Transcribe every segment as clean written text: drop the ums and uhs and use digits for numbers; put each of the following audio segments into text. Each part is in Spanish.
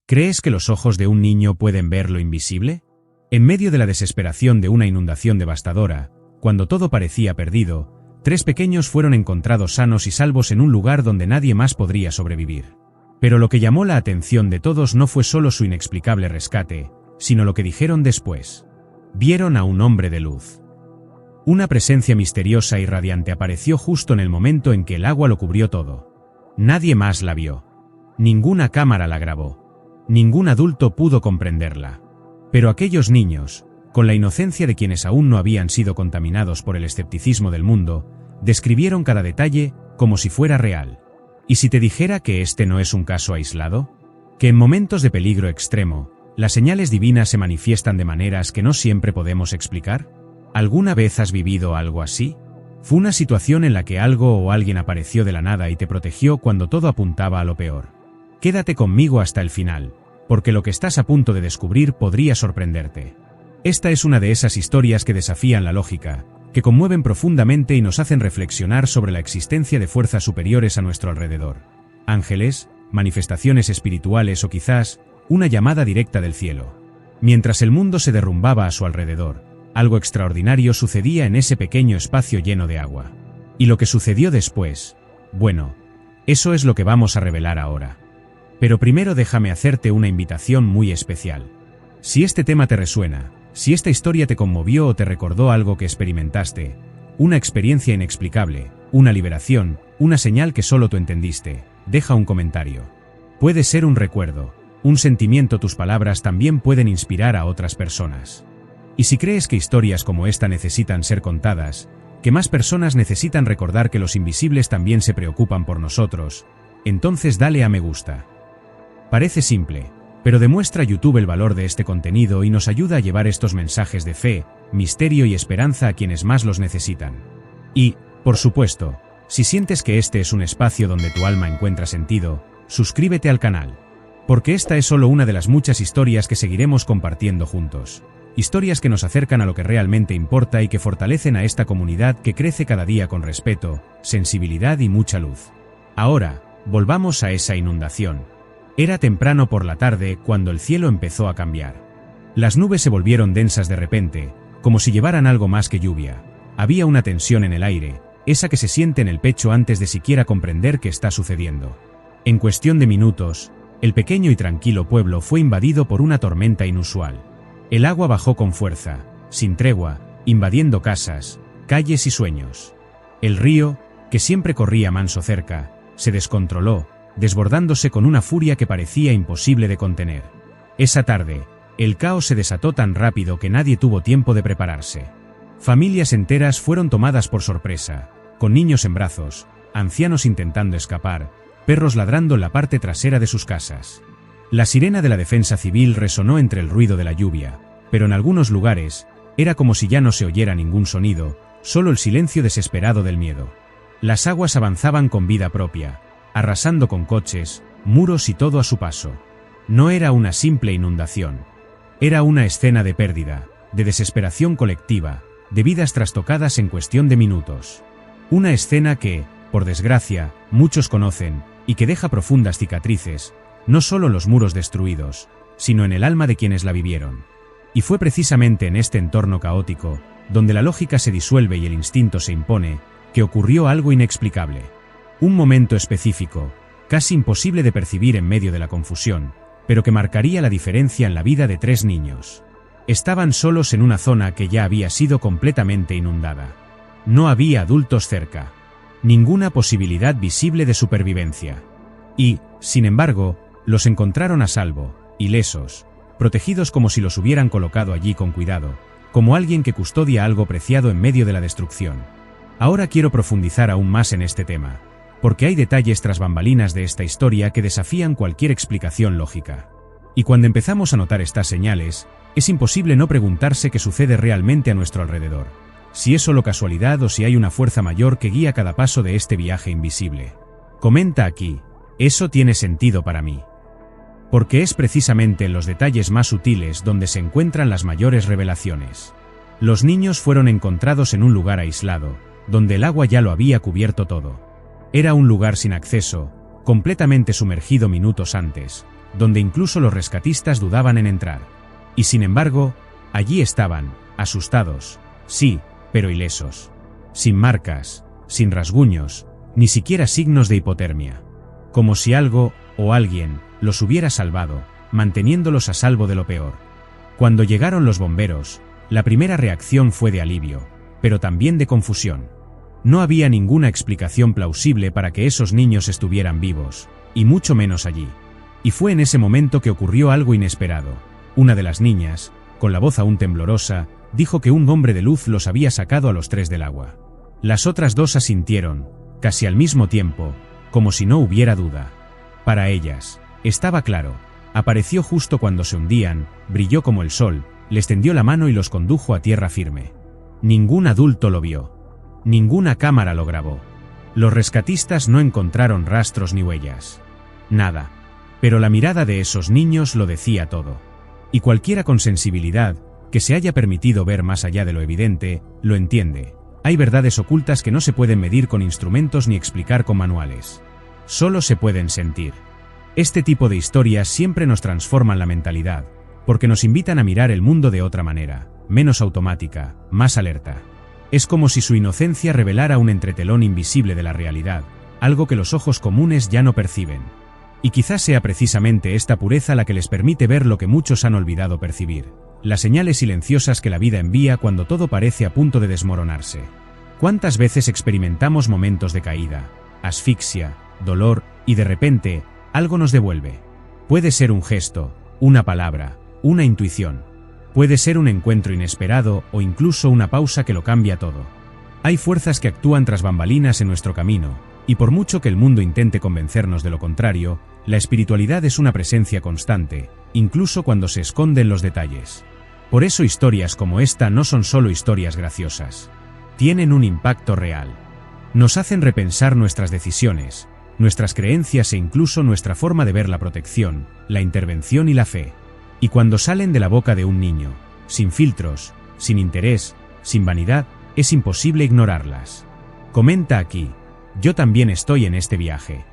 ¿Crees que los ojos de un niño pueden ver lo invisible? En medio de la desesperación de una inundación devastadora, cuando todo parecía perdido, 3 pequeños fueron encontrados sanos y salvos en un lugar donde nadie más podría sobrevivir. Pero lo que llamó la atención de todos no fue solo su inexplicable rescate, sino lo que dijeron después. Vieron a un hombre de luz. Una presencia misteriosa y radiante apareció justo en el momento en que el agua lo cubrió todo. Nadie más la vio. Ninguna cámara la grabó. Ningún adulto pudo comprenderla. Pero aquellos niños, con la inocencia de quienes aún no habían sido contaminados por el escepticismo del mundo, describieron cada detalle como si fuera real. ¿Y si te dijera que este no es un caso aislado? Que en momentos de peligro extremo, las señales divinas se manifiestan de maneras que no siempre podemos explicar. ¿Alguna vez has vivido algo así? Fue una situación en la que algo o alguien apareció de la nada y te protegió cuando todo apuntaba a lo peor. Quédate conmigo hasta el final, porque lo que estás a punto de descubrir podría sorprenderte. Esta es una de esas historias que desafían la lógica, que conmueven profundamente y nos hacen reflexionar sobre la existencia de fuerzas superiores a nuestro alrededor. Ángeles, manifestaciones espirituales o quizás una llamada directa del cielo. Mientras el mundo se derrumbaba a su alrededor, algo extraordinario sucedía en ese pequeño espacio lleno de agua. Y lo que sucedió después, bueno, eso es lo que vamos a revelar ahora. Pero primero déjame hacerte una invitación muy especial. Si este tema te resuena, si esta historia te conmovió o te recordó algo que experimentaste, una experiencia inexplicable, una liberación, una señal que solo tú entendiste, deja un comentario. Puede ser un recuerdo, un sentimiento, tus palabras también pueden inspirar a otras personas. Y si crees que historias como esta necesitan ser contadas, que más personas necesitan recordar que los invisibles también se preocupan por nosotros, entonces dale a me gusta. Parece simple, pero demuestra YouTube el valor de este contenido y nos ayuda a llevar estos mensajes de fe, misterio y esperanza a quienes más los necesitan. Y, por supuesto, si sientes que este es un espacio donde tu alma encuentra sentido, suscríbete al canal. Porque esta es solo una de las muchas historias que seguiremos compartiendo juntos. Historias que nos acercan a lo que realmente importa y que fortalecen a esta comunidad que crece cada día con respeto, sensibilidad y mucha luz. Ahora, volvamos a esa inundación. Era temprano por la tarde cuando el cielo empezó a cambiar. Las nubes se volvieron densas de repente, como si llevaran algo más que lluvia. Había una tensión en el aire, esa que se siente en el pecho antes de siquiera comprender qué está sucediendo. En cuestión de minutos, el pequeño y tranquilo pueblo fue invadido por una tormenta inusual. El agua bajó con fuerza, sin tregua, invadiendo casas, calles y sueños. El río, que siempre corría manso cerca, se descontroló, desbordándose con una furia que parecía imposible de contener. Esa tarde, el caos se desató tan rápido que nadie tuvo tiempo de prepararse. Familias enteras fueron tomadas por sorpresa, con niños en brazos, ancianos intentando escapar, perros ladrando en la parte trasera de sus casas. La sirena de la defensa civil resonó entre el ruido de la lluvia, pero en algunos lugares, era como si ya no se oyera ningún sonido, solo el silencio desesperado del miedo. Las aguas avanzaban con vida propia, arrasando con coches, muros y todo a su paso. No era una simple inundación. Era una escena de pérdida, de desesperación colectiva, de vidas trastocadas en cuestión de minutos. Una escena que, por desgracia, muchos conocen, y que deja profundas cicatrices, no solo en los muros destruidos, sino en el alma de quienes la vivieron. Y fue precisamente en este entorno caótico, donde la lógica se disuelve y el instinto se impone, que ocurrió algo inexplicable. Un momento específico, casi imposible de percibir en medio de la confusión, pero que marcaría la diferencia en la vida de 3 niños. Estaban solos en una zona que ya había sido completamente inundada. No había adultos cerca. Ninguna posibilidad visible de supervivencia. Y, sin embargo, los encontraron a salvo, ilesos, protegidos como si los hubieran colocado allí con cuidado, como alguien que custodia algo preciado en medio de la destrucción. Ahora quiero profundizar aún más en este tema, porque hay detalles tras bambalinas de esta historia que desafían cualquier explicación lógica. Y cuando empezamos a notar estas señales, es imposible no preguntarse qué sucede realmente a nuestro alrededor, si es solo casualidad o si hay una fuerza mayor que guía cada paso de este viaje invisible. Comenta aquí, eso tiene sentido para mí. Porque es precisamente en los detalles más sutiles donde se encuentran las mayores revelaciones. Los niños fueron encontrados en un lugar aislado, donde el agua ya lo había cubierto todo. Era un lugar sin acceso, completamente sumergido minutos antes, donde incluso los rescatistas dudaban en entrar. Y sin embargo, allí estaban, asustados, sí, pero ilesos. Sin marcas, sin rasguños, ni siquiera signos de hipotermia. Como si algo, o alguien, los hubiera salvado, manteniéndolos a salvo de lo peor. Cuando llegaron los bomberos, la primera reacción fue de alivio, pero también de confusión. No había ninguna explicación plausible para que esos niños estuvieran vivos, y mucho menos allí. Y fue en ese momento que ocurrió algo inesperado. Una de las niñas, con la voz aún temblorosa, dijo que un hombre de luz los había sacado a los tres del agua. Las otras dos asintieron, casi al mismo tiempo, como si no hubiera duda. Para ellas, estaba claro, apareció justo cuando se hundían, brilló como el sol, les tendió la mano y los condujo a tierra firme. Ningún adulto lo vio. Ninguna cámara lo grabó. Los rescatistas no encontraron rastros ni huellas. Nada. Pero la mirada de esos niños lo decía todo. Y cualquiera con sensibilidad, que se haya permitido ver más allá de lo evidente, lo entiende. Hay verdades ocultas que no se pueden medir con instrumentos ni explicar con manuales. Solo se pueden sentir. Este tipo de historias siempre nos transforman la mentalidad, porque nos invitan a mirar el mundo de otra manera, menos automática, más alerta. Es como si su inocencia revelara un entretelón invisible de la realidad, algo que los ojos comunes ya no perciben. Y quizás sea precisamente esta pureza la que les permite ver lo que muchos han olvidado percibir, las señales silenciosas que la vida envía cuando todo parece a punto de desmoronarse. ¿Cuántas veces experimentamos momentos de caída, asfixia, dolor, y de repente, algo nos devuelve? Puede ser un gesto, una palabra, una intuición. Puede ser un encuentro inesperado o incluso una pausa que lo cambia todo. Hay fuerzas que actúan tras bambalinas en nuestro camino, y por mucho que el mundo intente convencernos de lo contrario, la espiritualidad es una presencia constante, incluso cuando se esconde en los detalles. Por eso historias como esta no son solo historias graciosas. Tienen un impacto real. Nos hacen repensar nuestras decisiones, nuestras creencias e incluso nuestra forma de ver la protección, la intervención y la fe. Y cuando salen de la boca de un niño, sin filtros, sin interés, sin vanidad, es imposible ignorarlas. Comenta aquí: yo también estoy en este viaje.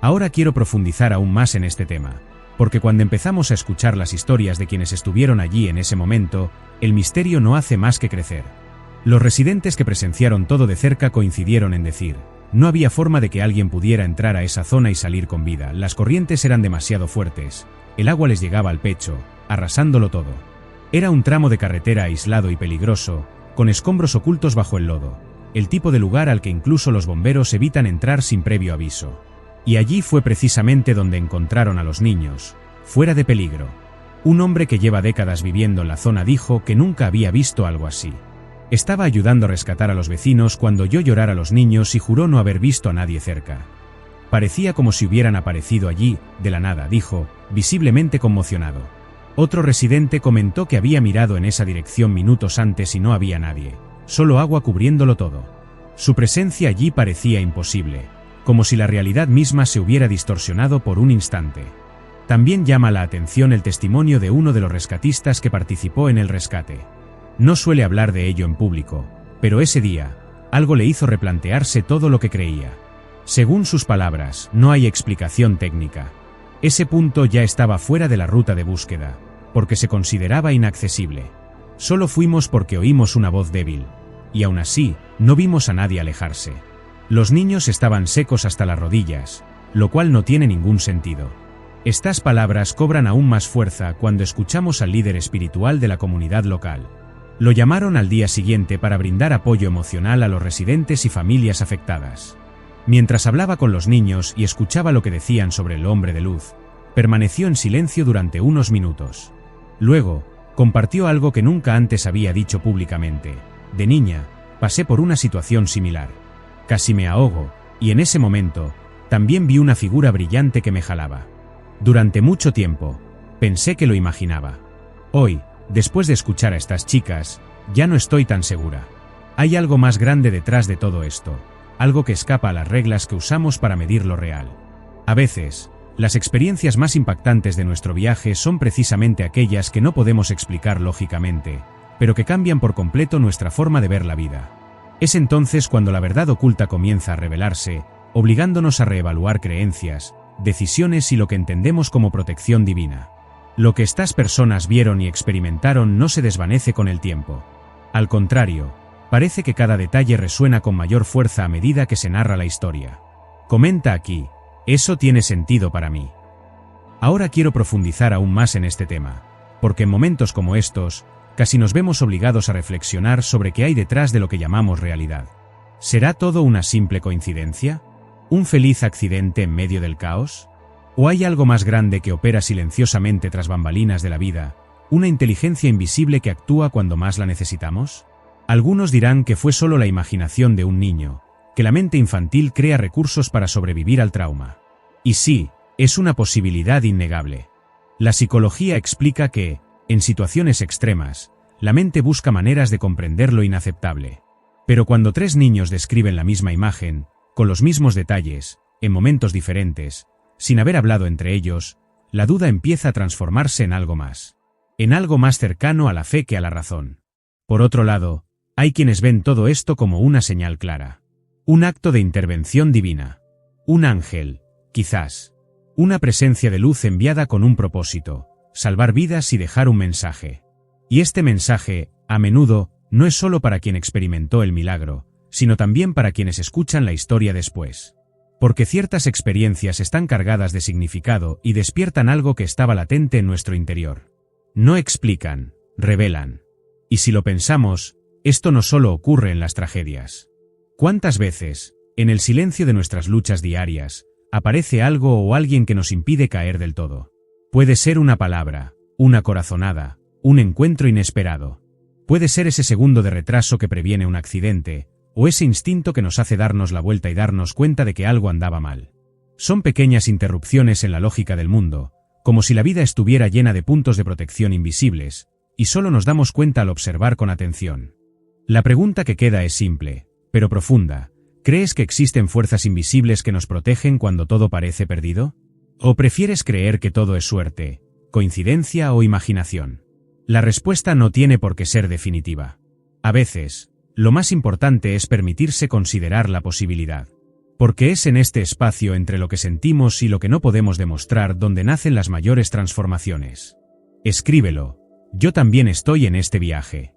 Ahora quiero profundizar aún más en este tema, porque cuando empezamos a escuchar las historias de quienes estuvieron allí en ese momento, el misterio no hace más que crecer. Los residentes que presenciaron todo de cerca coincidieron en decir: no había forma de que alguien pudiera entrar a esa zona y salir con vida, las corrientes eran demasiado fuertes. El agua les llegaba al pecho, arrasándolo todo. Era un tramo de carretera aislado y peligroso, con escombros ocultos bajo el lodo, el tipo de lugar al que incluso los bomberos evitan entrar sin previo aviso. Y allí fue precisamente donde encontraron a los niños, fuera de peligro. Un hombre que lleva décadas viviendo en la zona dijo que nunca había visto algo así. Estaba ayudando a rescatar a los vecinos cuando oyó llorar a los niños y juró no haber visto a nadie cerca. Parecía como si hubieran aparecido allí, de la nada, dijo, visiblemente conmocionado. Otro residente comentó que había mirado en esa dirección minutos antes y no había nadie, solo agua cubriéndolo todo. Su presencia allí parecía imposible, como si la realidad misma se hubiera distorsionado por un instante. También llama la atención el testimonio de uno de los rescatistas que participó en el rescate. No suele hablar de ello en público, pero ese día, algo le hizo replantearse todo lo que creía. Según sus palabras, no hay explicación técnica. Ese punto ya estaba fuera de la ruta de búsqueda, porque se consideraba inaccesible. Solo fuimos porque oímos una voz débil, y aún así, no vimos a nadie alejarse. Los niños estaban secos hasta las rodillas, lo cual no tiene ningún sentido. Estas palabras cobran aún más fuerza cuando escuchamos al líder espiritual de la comunidad local. Lo llamaron al día siguiente para brindar apoyo emocional a los residentes y familias afectadas. Mientras hablaba con los niños y escuchaba lo que decían sobre el hombre de luz, permaneció en silencio durante unos minutos. Luego, compartió algo que nunca antes había dicho públicamente. De niña, pasé por una situación similar. Casi me ahogo, y en ese momento, también vi una figura brillante que me jalaba. Durante mucho tiempo, pensé que lo imaginaba. Hoy, después de escuchar a estas chicas, ya no estoy tan segura. Hay algo más grande detrás de todo esto. Algo que escapa a las reglas que usamos para medir lo real. A veces, las experiencias más impactantes de nuestro viaje son precisamente aquellas que no podemos explicar lógicamente, pero que cambian por completo nuestra forma de ver la vida. Es entonces cuando la verdad oculta comienza a revelarse, obligándonos a reevaluar creencias, decisiones y lo que entendemos como protección divina. Lo que estas personas vieron y experimentaron no se desvanece con el tiempo. Al contrario, parece que cada detalle resuena con mayor fuerza a medida que se narra la historia. Comenta aquí, eso tiene sentido para mí. Ahora quiero profundizar aún más en este tema, porque en momentos como estos, casi nos vemos obligados a reflexionar sobre qué hay detrás de lo que llamamos realidad. ¿Será todo una simple coincidencia? ¿Un feliz accidente en medio del caos? ¿O hay algo más grande que opera silenciosamente tras bambalinas de la vida, una inteligencia invisible que actúa cuando más la necesitamos? Algunos dirán que fue solo la imaginación de un niño, que la mente infantil crea recursos para sobrevivir al trauma. Y sí, es una posibilidad innegable. La psicología explica que, en situaciones extremas, la mente busca maneras de comprender lo inaceptable. Pero cuando tres niños describen la misma imagen, con los mismos detalles, en momentos diferentes, sin haber hablado entre ellos, la duda empieza a transformarse en algo más cercano a la fe que a la razón. Por otro lado, hay quienes ven todo esto como una señal clara. Un acto de intervención divina. Un ángel, quizás. Una presencia de luz enviada con un propósito, salvar vidas y dejar un mensaje. Y este mensaje, a menudo, no es solo para quien experimentó el milagro, sino también para quienes escuchan la historia después. Porque ciertas experiencias están cargadas de significado y despiertan algo que estaba latente en nuestro interior. No explican, revelan. Y si lo pensamos, esto no solo ocurre en las tragedias. ¿Cuántas veces, en el silencio de nuestras luchas diarias, aparece algo o alguien que nos impide caer del todo? Puede ser una palabra, una corazonada, un encuentro inesperado. Puede ser ese segundo de retraso que previene un accidente, o ese instinto que nos hace darnos la vuelta y darnos cuenta de que algo andaba mal. Son pequeñas interrupciones en la lógica del mundo, como si la vida estuviera llena de puntos de protección invisibles, y solo nos damos cuenta al observar con atención. La pregunta que queda es simple, pero profunda. ¿Crees que existen fuerzas invisibles que nos protegen cuando todo parece perdido? ¿O prefieres creer que todo es suerte, coincidencia o imaginación? La respuesta no tiene por qué ser definitiva. A veces, lo más importante es permitirse considerar la posibilidad. Porque es en este espacio entre lo que sentimos y lo que no podemos demostrar donde nacen las mayores transformaciones. Escríbelo. Yo también estoy en este viaje.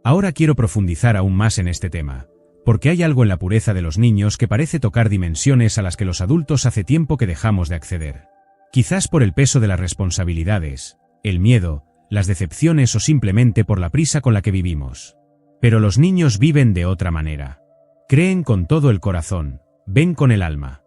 Ahora quiero profundizar aún más en este tema, porque hay algo en la pureza de los niños que parece tocar dimensiones a las que los adultos hace tiempo que dejamos de acceder. Quizás por el peso de las responsabilidades, el miedo, las decepciones o simplemente por la prisa con la que vivimos. Pero los niños viven de otra manera. Creen con todo el corazón, ven con el alma.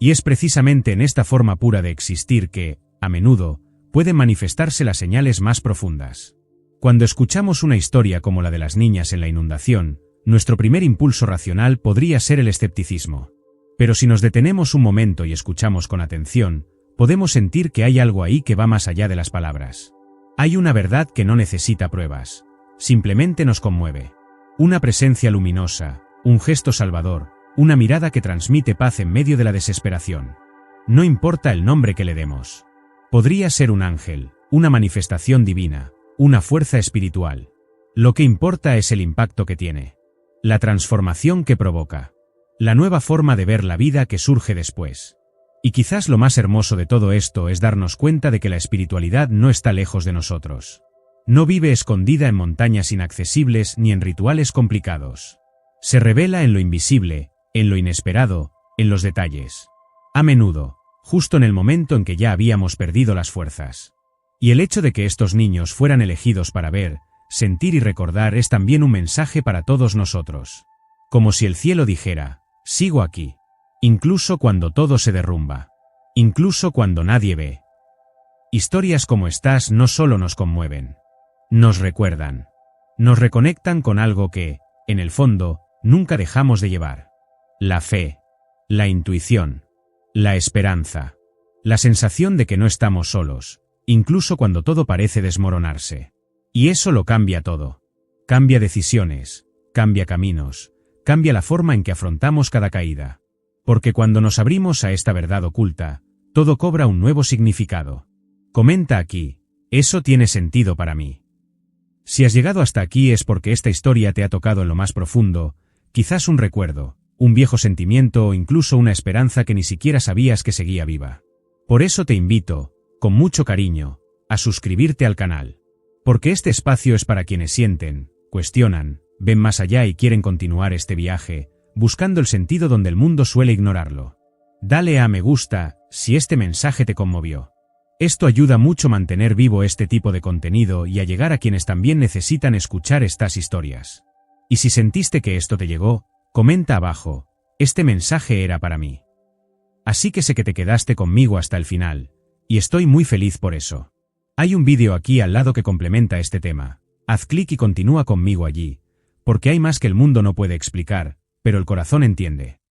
Y es precisamente en esta forma pura de existir que, a menudo, pueden manifestarse las señales más profundas. Cuando escuchamos una historia como la de las niñas en la inundación, nuestro primer impulso racional podría ser el escepticismo. Pero si nos detenemos un momento y escuchamos con atención, podemos sentir que hay algo ahí que va más allá de las palabras. Hay una verdad que no necesita pruebas, simplemente nos conmueve. Una presencia luminosa, un gesto salvador, una mirada que transmite paz en medio de la desesperación. No importa el nombre que le demos. Podría ser un ángel, una manifestación divina, una fuerza espiritual. Lo que importa es el impacto que tiene. La transformación que provoca. La nueva forma de ver la vida que surge después. Y quizás lo más hermoso de todo esto es darnos cuenta de que la espiritualidad no está lejos de nosotros. No vive escondida en montañas inaccesibles ni en rituales complicados. Se revela en lo invisible, en lo inesperado, en los detalles. A menudo, justo en el momento en que ya habíamos perdido las fuerzas. Y el hecho de que estos niños fueran elegidos para ver, sentir y recordar es también un mensaje para todos nosotros. Como si el cielo dijera, sigo aquí. Incluso cuando todo se derrumba. Incluso cuando nadie ve. Historias como estas no solo nos conmueven. Nos recuerdan. Nos reconectan con algo que, en el fondo, nunca dejamos de llevar. La fe. La intuición. La esperanza. La sensación de que no estamos solos, incluso cuando todo parece desmoronarse. Y eso lo cambia todo. Cambia decisiones, cambia caminos, cambia la forma en que afrontamos cada caída. Porque cuando nos abrimos a esta verdad oculta, todo cobra un nuevo significado. Comenta aquí, eso tiene sentido para mí. Si has llegado hasta aquí es porque esta historia te ha tocado en lo más profundo, quizás un recuerdo, un viejo sentimiento o incluso una esperanza que ni siquiera sabías que seguía viva. Por eso te invito, con mucho cariño, a suscribirte al canal. Porque este espacio es para quienes sienten, cuestionan, ven más allá y quieren continuar este viaje, buscando el sentido donde el mundo suele ignorarlo. Dale a me gusta si este mensaje te conmovió. Esto ayuda mucho a mantener vivo este tipo de contenido y a llegar a quienes también necesitan escuchar estas historias. Y si sentiste que esto te llegó, comenta abajo, este mensaje era para mí. Así que sé que te quedaste conmigo hasta el final, y estoy muy feliz por eso. Hay un vídeo aquí al lado que complementa este tema. Haz clic y continúa conmigo allí, porque hay más que el mundo no puede explicar, pero el corazón entiende.